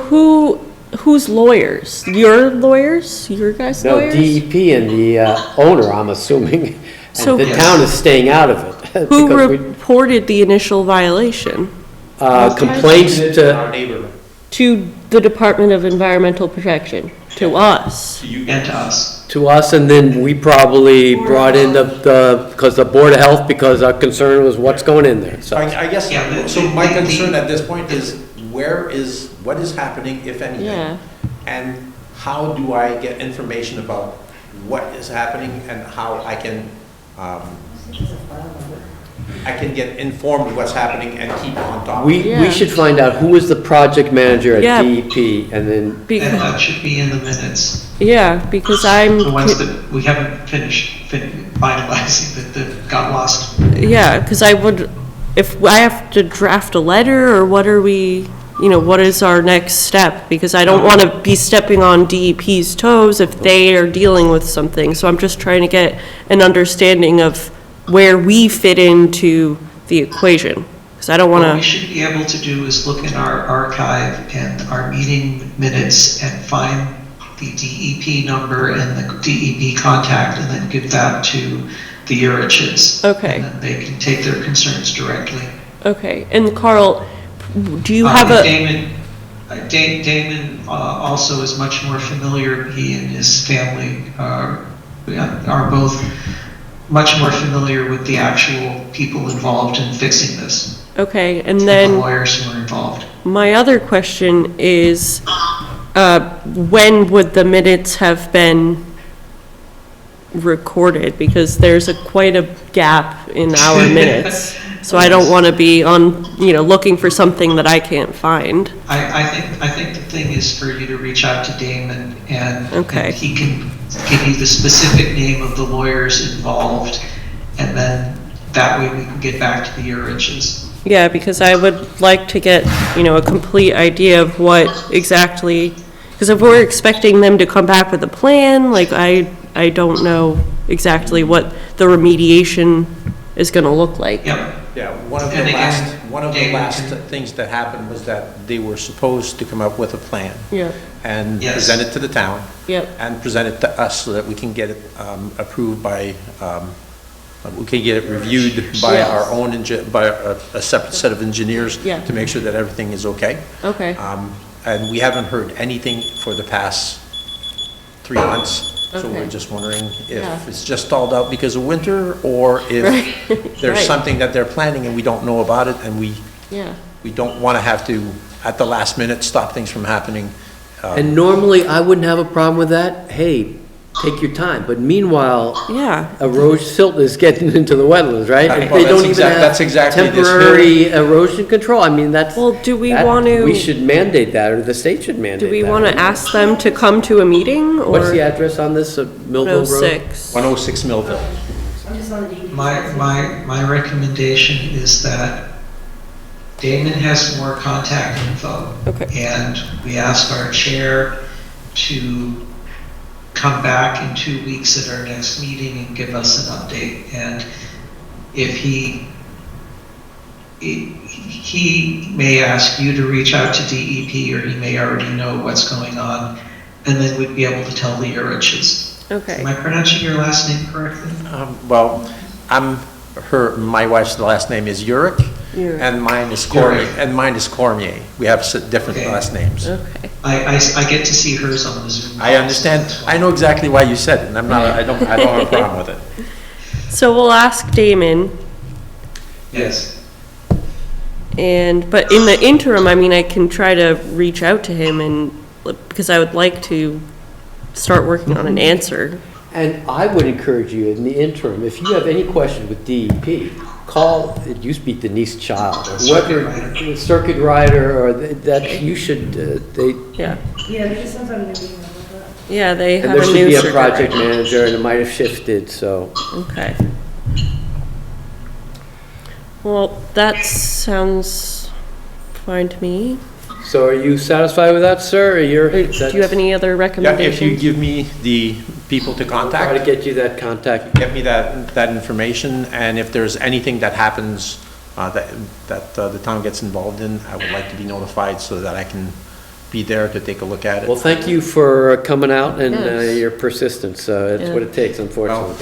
who's lawyers? Your lawyers? Your guys' No, lawyers? DEP and the owner, I'm assuming, So- and the town is staying out of it. Who because we- reported the initial violation? Complaints to, Our neighbor. To the Department of Environmental Protection, to us. And to us. to us, and then we probably brought in because the Board of Health, because our concern was what's going in there, so. I guess, Yeah, so my concern at this point is, what is happening, if anything? Yeah. And how do I get information about what is happening and how I can get informed of what's happening and keep on top of it? We Yeah. should find out who was the project manager Yeah. at DEP, and then, And Because, that should be in the minutes. yeah, because The ones that we haven't finished finalizing, that got lost. yeah, because I would, if I have to draft a letter, or what are we, you know, what is our next step? Because I don't want to be stepping on DEP's toes if they are dealing with something. So I'm just trying to get an understanding of where we fit into the equation. Because I don't want What we to, should be able to do is look in our archive and our meeting minutes and find the DEP number and the DEP contact, and then give that to the Uriches. Okay. And then they can take their concerns directly. okay. And Carl, do you have a, Damon also is much more familiar, he and his family are both much more familiar with the actual people involved in fixing this, okay, and the then lawyers who are involved. my other question is, when would the minutes have been recorded? Because there's quite a gap in our minutes. So I don't want to be on, you know, looking for something that I can't find. I think the thing is for you to reach out to Damon, and Okay. and he can give you the specific name of the lawyers involved, And then that way we can get back to the Uriches. Yeah, because I would like to get, a complete idea of what exactly, because if we're expecting them to come back with a plan, like, I don't know exactly what the remediation is gonna look like. Yep. Yeah, one of the And again, David last can- things that happened was that they were supposed to come up with a plan Yeah, and Yes. present it to the town yep, and present it to us so that we can get it approved by, we can get it reviewed by Yes. our own, by a separate set of engineers Yeah. to make sure that everything is okay. okay, And we haven't heard anything for the past 3 months. So Okay. we're just wondering Yeah. if it's just stalled out because of winter or if there's Right. something that they're planning and we don't know about it and we yeah. don't want to have to, at the last minute, stop things from happening. And normally, I wouldn't have a problem with that. Hey, take your time. But meanwhile, Yeah, erosion silt is getting into the wetlands, right? Right. And Well, they that's don't even exact- that's have exactly this hill. temporary erosion control. I mean, that's. well, do we that- want We to, should mandate that, or the state should mandate that. do we want to ask them to come to a meeting, or? What's the address on this, Millville Road? 106. 106 Millville. I'm just on the DEP. My recommendation is that Damon has more contact info. Okay. And we ask our chair to come back in 2 weeks at our next meeting and give us an update. And if he may ask you to reach out to DEP, or he may already know what's going on, and then we'd be able to tell the Uriches. Okay, Am I pronouncing your last name correctly? Well, my wife's last name is Uric, Uric. and mine is Uric. Cormier. We have different Okay. last names. okay, I get to see hers on the Zoom. I understand, I know exactly why you said it, and I don't have a problem with it. so we'll ask Damon, Yes. but in the interim, I mean, I can try to reach out to him and, because I would like to start working on an answer. And I would encourage you, in the interim, if you have any question with DEP, call, it used to be Denise Child, or Circuit whoever, rider. circuit rider, or that, you should, they, Yeah, Yeah, they just sent out an email about that. yeah, they and have there a should new be a circuit project rider. manager, and it might have shifted, so. Okay. Well, that sounds fine to me. So are you satisfied with that, sir, or you're? Do you have any other Yeah, if you recommendations? give me the people to Try to contact, get you that contact. get me that information, and if there's anything that happens that the town gets involved in, I would like to be notified so that I can be there to take a look at Well, it. thank you for coming out and Yes. your persistence. It's Yeah. what it takes, unfortunately.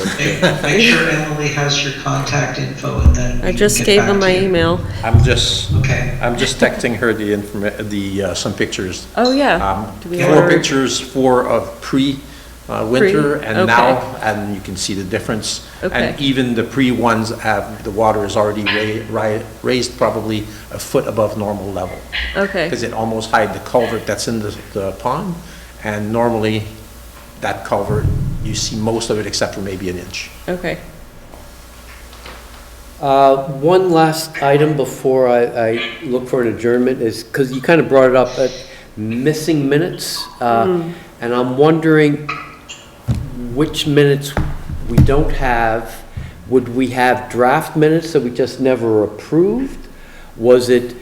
Make sure Emily has your contact info, and then we I can just get gave back them to my you. email. I'm just Okay. texting her some pictures. Oh, yeah. Do we 4 order- pictures, 4 of winter Pre, and okay. now, and you can see the difference. Okay. And even the pre-ones the water is already raised probably a foot above normal level. Okay, Because it almost hides the culvert that's in the pond. And normally, that culvert, you see most of it except for maybe an inch. okay. One last item before I look for an adjournment is, because you kind of brought it up, missing minutes. And I'm wondering which minutes we don't have. Would we have draft minutes that we just never approved? Was it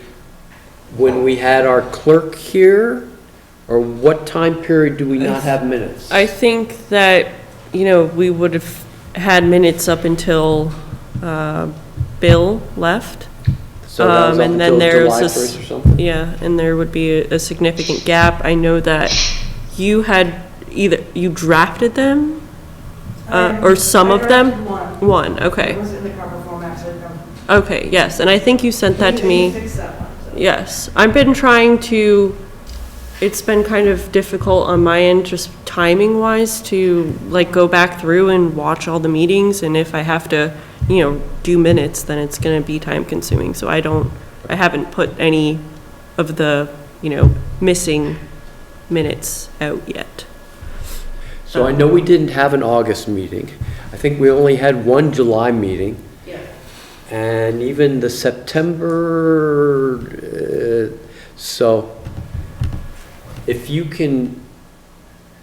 when we had our clerk here? Or what time period do we not have minutes? I think that, we would have had minutes up until Bill left. So that was up and then until there's July this- 1st or something? Yeah, and there would be a significant gap. I know that you had you drafted them, or some I of them? drafted one. One, okay. It was in the proper format, so no. Okay, yes, and I think you sent that to We me. fixed that one, so. Yes, I've been trying to, it's been kind of difficult on my end, just timing wise, to go back through and watch all the meetings, and if I have to, do minutes, then it's gonna be time consuming, so I haven't put any of the, missing minutes out yet. So I know we didn't have an August meeting. I think we only had one July meeting. Yeah. And even the September, so if you can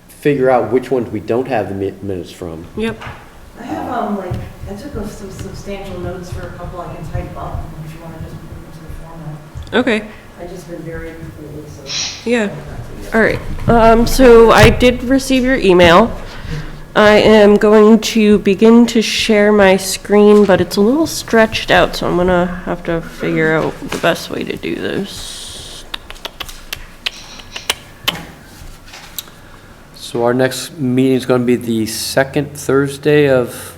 figure out which ones we don't have the minutes from. Yep, I have, I took some substantial notes for a couple I can type up if you want to just put them into the format. Okay, I've just been very busy, so. yeah. All right, so I did receive your email. I am going to begin to share my screen, but it's a little stretched out, so I'm gonna have to figure out the best way to do this. So our next meeting is going to be the second Thursday of,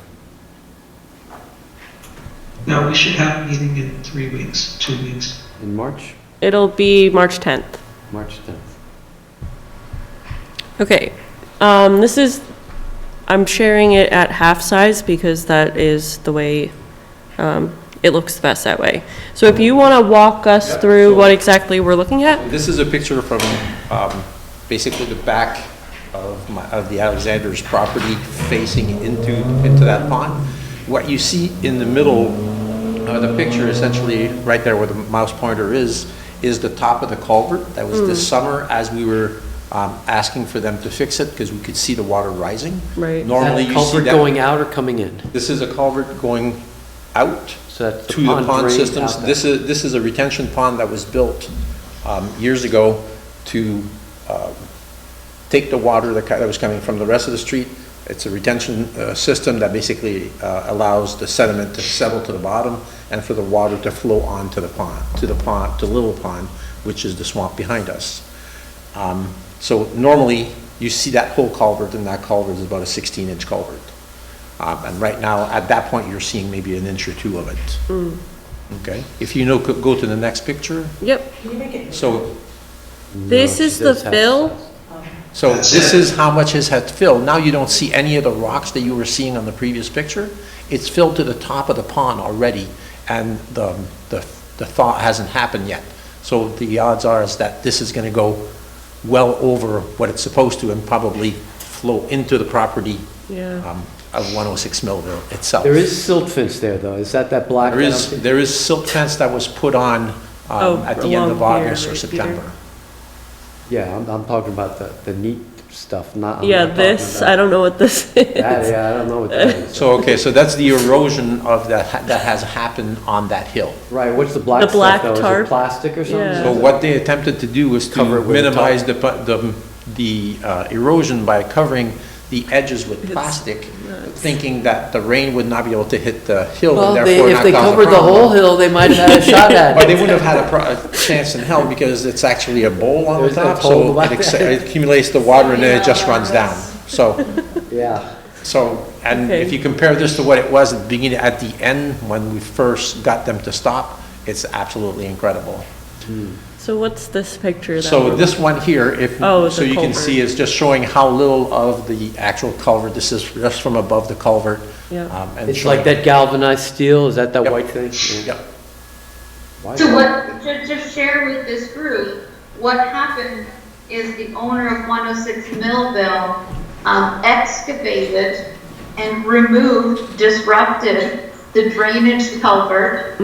No, we should have a meeting in 3 weeks, 2 weeks. in March? It'll be March 10th. March 10th. Okay, this is, I'm sharing it at half size because that is the way, it looks the best that way. So if you want to walk us Yeah, through so- what exactly we're looking at? This is a picture from basically the back of the Alexander's property facing into that pond. What you see in the middle of the picture, essentially right there where the mouse pointer is the top of the culvert. That was this summer as we were asking for them to fix it because we could see the water rising. Right. Normally Is that you see culvert that. going out or coming in? This is a culvert going out So that's to the pond pond drain systems. out there. This is a retention pond that was built years ago to take the water that was coming from the rest of the street. It's a retention system that basically allows the sediment to settle to the bottom and for the water to flow onto the pond, to Little Pond, which is the swamp behind us. So normally, you see that whole culvert, and that culvert is about a 16-inch culvert. And right now, at that point, you're seeing maybe an inch or two of it. Okay, if you know, go to the next picture. Yep, Can you make it? So, this No, is she the does have fill. size. so That's this it. is how much has had filled. Now you don't see any of the rocks that you were seeing on the previous picture. It's filled to the top of the pond already, and the thaw hasn't happened yet. So the odds are is that this is gonna go well over what it's supposed to and probably flow into the property Yeah. of 106 Millville itself. There is silt fence there, though. Is that black? There that I'm is, seeing? there is silt fence that was put on Oh, at the end of along here, August or right, September. Peter? Yeah, I'm talking about the neat stuff, not. I'm Yeah, not talking this, about- I don't know what this is. Yeah, I don't know what that is. So, okay, so that's the erosion of that has happened on that hill. Right, what's the black The black stuff, though? Is tarp? it plastic or something? Yeah. So what they attempted to do was Cover to it with a minimize the erosion by covering the edges with It's plastic, nuts. thinking that the rain would not be able to hit the hill Well, and they- therefore if not they cause a covered the problem. whole hill, they might have had a shot at But they it. wouldn't have had a chance in hell because it's actually a bowl on the There's that top, hole so back it there. accumulates the water and then it just runs down. So, Yeah, and Okay. if you compare this to what it was at the beginning, at the end, when we first got them to stop, it's absolutely incredible. So what's this picture then? So this one here, Oh, so the you can culvert. see, is just showing how little of the actual culvert, this is just from above the culvert. Yeah. And it's showing- like that galvanized steel, is that Yep. white thing? Yeah. Yep. Why So not? what, just share with this group, what happened is the owner of 106 Millville excavated and removed, disrupted the drainage culvert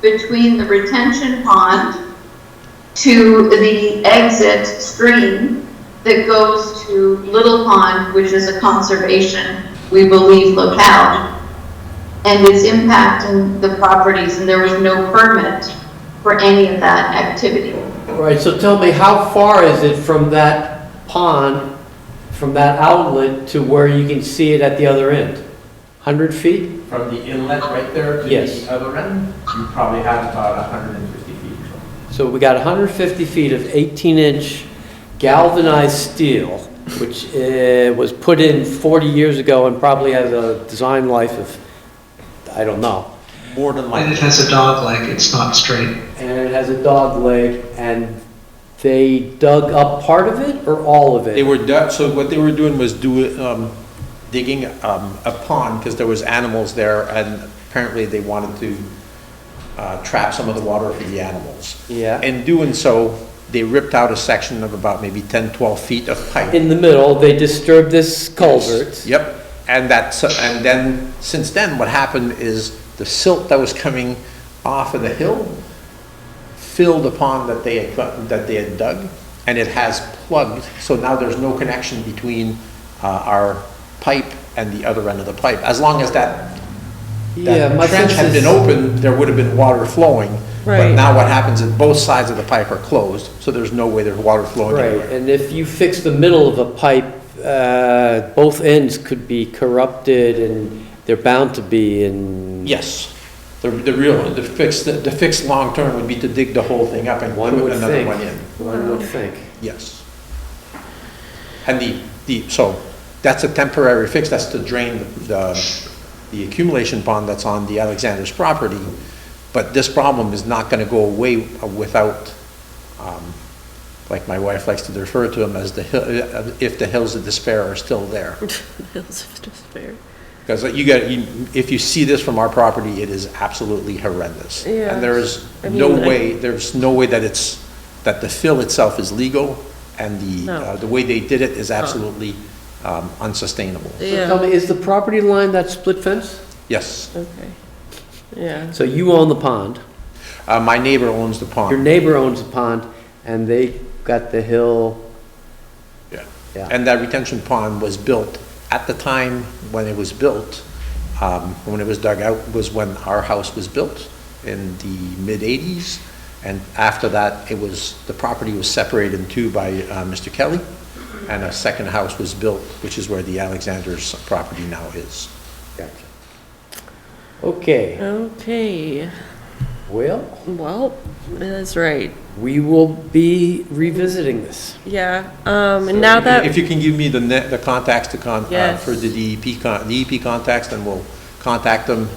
between the retention pond to the exit stream that goes to Little Pond, which is a conservation, we believe, locale. And it's impacting the properties, and there was no permit for any of that activity. Right, so tell me, how far is it from that pond, from that outlet to where you can see it at the other end? 100 feet? From the inlet right there to Yes. the other end, you probably have about 150 feet. So we got 150 feet of 18-inch galvanized steel, which was put in 40 years ago and probably has a design life of, I don't know. More than And likely. it has a dog leg, it's not straight. And it has a dog leg, and they dug up part of it or all of it? They were so what they were doing was digging a pond because there was animals there, and apparently they wanted to trap some of the water for the animals. Yeah. In doing so, they ripped out a section of about maybe 10, 12 feet of pipe. In the middle, they disturbed this culvert. Yep, and and then, since then, what happened is the silt that was coming off of the hill filled the pond that they had dug, and it has plugged, so now there's no connection between our pipe and the other end of the pipe. As long as that Yeah, that my trench sense had been is- open, there would have been water flowing. But Right. now what happens is both sides of the pipe are closed, so there's no way there's water flowing Right, anywhere. and if you fix the middle of a pipe, both ends could be corrupted and they're bound to be in. Yes. The fixed long-term would be to dig the whole thing up and One put would another think. one in. One would think. Yes. And so that's a temporary fix, that's to drain the accumulation pond that's on the Alexander's property. But this problem is not gonna go away without, like my wife likes to refer to them as if the hills of despair are still there. Hills of despair. Because if you see this from our property, it is absolutely horrendous. Yeah. And there is I no mean, way, there's no way that that the fill itself is legal, and No. the way they did it is absolutely unsustainable. So Yeah, tell me, is the property line that split fence? Yes. okay. Yeah, So you own the pond, My neighbor owns the your pond. neighbor owns the pond, and they got the hill. Yeah. Yeah. And that retention pond was built, at the time when it was built, when it was dug out, was when our house was built in the mid-'80s. And after that, the property was separated in two by Mr. Kelly, and a second house was built, which is where the Alexander's property now is. Gotcha. Okay, okay. well, Well, that's right. we will be revisiting this. Yeah, and now that, If you can give me the contacts Yes. for the DEP contacts, then we'll contact them,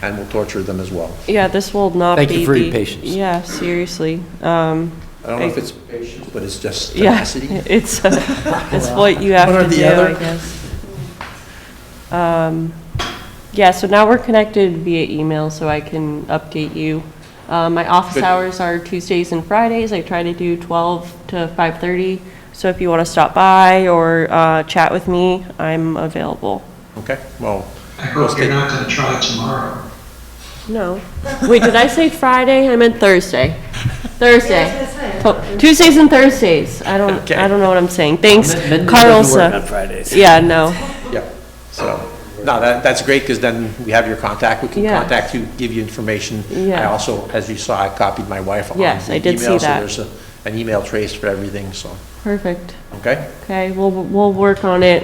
and we'll torture them as well. yeah, this will not be. Thank you for your the- patience. Yeah, seriously. I don't know if it's patience, but it's just Yeah, tenacity. it's, it's what you have One or to the do, other. I guess. Yeah, so now we're connected via email, so I can update you. My office Good. hours are Tuesdays and Fridays. I try to do 12 to 5:30. So if you want to stop by or chat with me, I'm available. Okay, well, I hope you're not gonna try tomorrow. No. Wait, did I say Friday? I meant Thursday. Thursday. Yeah, I was gonna say. Oh, Tuesdays and Thursdays. I don't know what I'm saying. Thanks, Mendon Carlos. doesn't work on Fridays. Yeah, no. yeah, so, no, that's great, because then we have your contact, we can Yeah. contact you, give you information. I Yeah. also, as you saw, I copied my wife on the email. Yes, I did see that. So there's an email trace for everything, so, Perfect. okay? Okay, we'll work on it.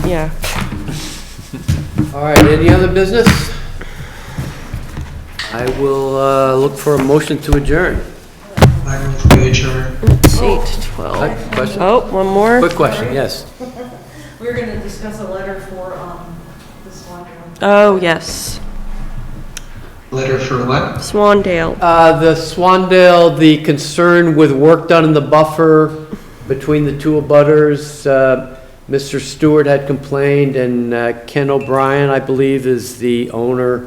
Yeah. All right, any other business? I will look for a motion to adjourn. I move we adjourn. It's 8:12. Question? Oh, one more? Quick question, yes. We're gonna discuss a letter for, this one. Oh, yes. Letter for what? Swandale. The Swandale, the concern with work done in the buffer between the two abutters, Mr. Stewart had complained, and Ken O'Brien, I believe, is the owner.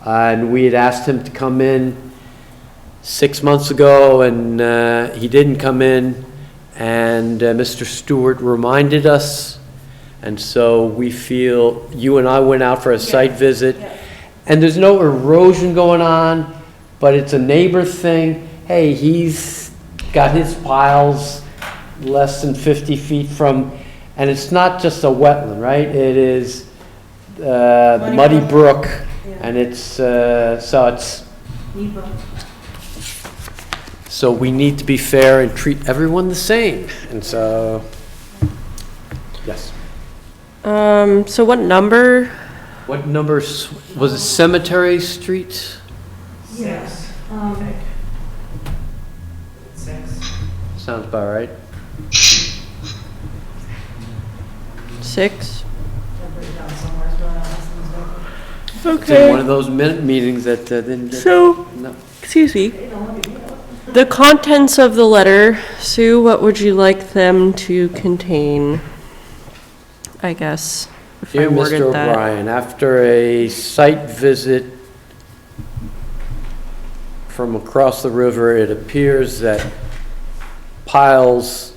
And we had asked him to come in 6 months ago, and he didn't come in. And Mr. Stewart reminded us, and so we feel, you and I went out for a site visit, and there's no erosion going on, but it's a neighbor thing. Hey, he's got his piles less than 50 feet from, and it's not just a wetland, right? It is Muddy Brook, and it's, so it's, NEPA. so we need to be fair and treat everyone the same, and so, yes. So what number? What number, was it Cemetery Street? Yes. Sounds about right. 6? It's in one Okay. of those minute meetings that didn't get, So, no. excuse me. The contents of the letter, Sue, what would you like them to contain? I guess, if I Dear Mr. worded that. O'Brien, after a site visit from across the river, it appears that piles,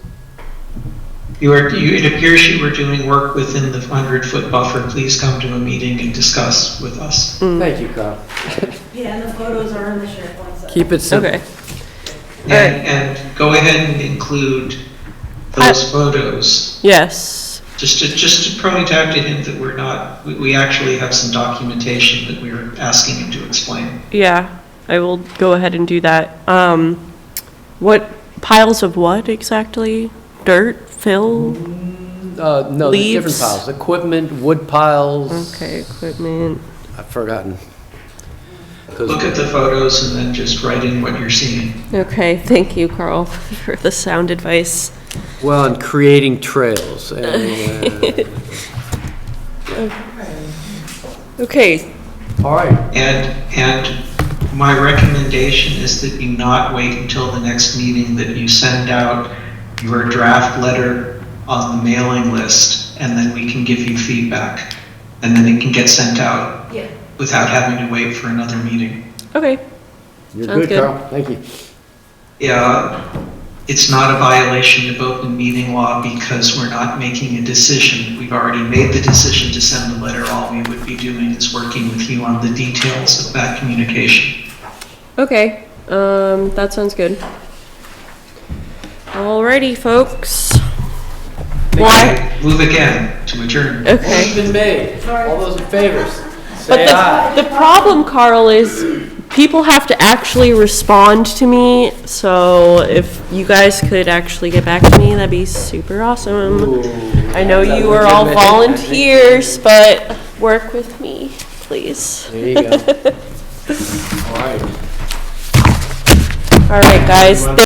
It appears you were doing work within the 100-foot buffer. Please come to a meeting and discuss with us. thank you, Carl. Yeah, and the photos are in the SharePoint. site. Keep it simple. Okay. And go ahead and include those photos. Yes. Just to point out to him that we actually have some documentation that we're asking him to explain. Yeah, I will go ahead and do that. What piles of what exactly? Dirt, fill? No, the different Leaves. piles, equipment, wood piles. Okay, equipment. I've forgotten. 'Cause- Look at the photos and then just write in what you're seeing. Okay, thank you, Carl, for the sound advice. Well, and creating trails. And, Okay, all right, And my recommendation is that you not wait until the next meeting, that you send out your draft letter on the mailing list, and then we can give you feedback. And then it can get sent out Yeah. without having to wait for another meeting. okay. you're Sounds good, good. Carl, thank you. Yeah, it's not a violation of open meeting law because we're not making a decision. We've already made the decision to send the letter. All we would be doing is working with you on the details of that communication. Okay, that sounds good. Alrighty, folks. Why? Okay, move again to adjourn. Okay. Motion's been made, all those in favor, But say aye. the problem, Carl, is people have to actually respond to me, so if you guys could actually get back to me, that'd be super awesome. Ooh, I know that's you are all legitimate. volunteers, but work with me, please. There you go. All right. All right, guys.